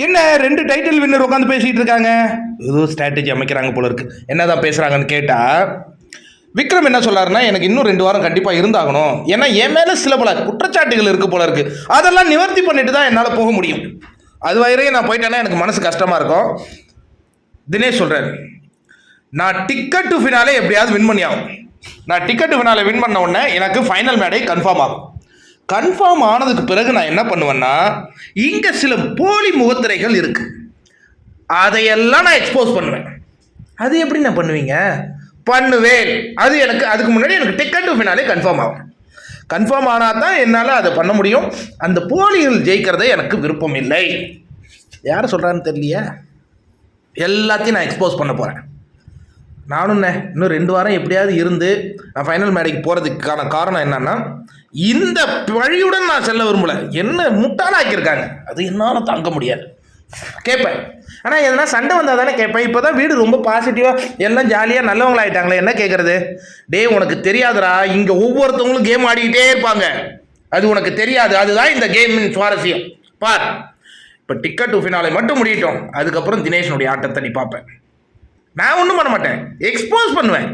என்ன 2 title winner உட்காந்து பேசிட்டு இருக்காங்க, ஏதோ ஸ்ட்ராட்டஜி அமைக்கிறாங்க போல இருக்கு. என்னதான் பேசுறாங்கன்னு கேட்டா, விக்ரம் என்ன சொல்றாருன்னா, எனக்கு இன்னும் 2 வாரம் கண்டிப்பா இருந்தாகணும், ஏன்னா என் மேல சில பல குற்றச்சாட்டுகள் இருக்கு போல இருக்கு, அதெல்லாம் நிவர்த்தி பண்ணிட்டு தான் என்னால போக முடியும். அது வரையும் நான் போயிட்டேன்னா எனக்கு மனசு கஷ்டமா இருக்கும். தினேஷ் சொல்றாரு, நான் டிக்கெட் டு ஃபினாலே எப்படியாவது வின் பண்ணி ஆகும். நான் டிக்கெட் டு ஃபினாலே வின் பண்ண உடனே எனக்கு ஃபைனல் மேடை கன்ஃபார்ம் ஆகும். கன்ஃபார்ம் ஆனதுக்கு பிறகு நான் என்ன பண்ணுவேன்னா, இங்க சில போலி முகத்திரைகள் இருக்கு, அதையெல்லாம் நான் எக்ஸ்போஸ் பண்ணுவேன். அது எப்படி நான் பண்ணுவீங்க? பண்ணுவேன். அது எனக்கு அதுக்கு முன்னாடி எனக்கு டிக்கெட் டு ஃபினாலே கன்ஃபார்ம் ஆகும். கன்ஃபார்ம் ஆனால் தான் என்னால் அதை பண்ண முடியும். அந்த போலிகள் ஜெயிக்கிறதே எனக்கு விருப்பம் இல்லை. யார் சொல்கிறான்னு தெரியலையே, எல்லாத்தையும் நான் எக்ஸ்போஸ் பண்ண போகிறேன். நானும் இன்னும் 2 வாரம் எப்படியாவது இருந்து நான் ஃபைனல் மேடைக்கு போகிறதுக்கான காரணம் என்னன்னா, இந்த வழியுடன் நான் செல்ல விரும்பல. என்ன முட்டாளாக்கியிருக்காங்க, அது என்னால் தாங்க முடியாது. கேட்பேன், ஆனால் எதனா சண்டை வந்தால் தானே கேட்பேன். இப்போ தான் வீடு ரொம்ப பாசிட்டிவாக எல்லாம் ஜாலியாக நல்லவங்களாயிட்டாங்களே, என்ன கேட்குறது? டே உனக்கு தெரியாதுடா, இங்கே ஒவ்வொருத்தவங்களும் கேம் ஆடிக்கிட்டே இருப்பாங்க, அது உனக்கு தெரியாது. அதுதான் இந்த கேமின் சுவாரஸ்யம். பார், இப்போ டிக்கெட் டு ஃபினாலே மட்டும் முடியட்டும், அதுக்கப்புறம் தினேஷனுடைய ஆட்டத்தை நீ பார்ப்பேன். நான் ஒன்றும் பண்ண மாட்டேன், எக்ஸ்போஸ் பண்ணுவேன்.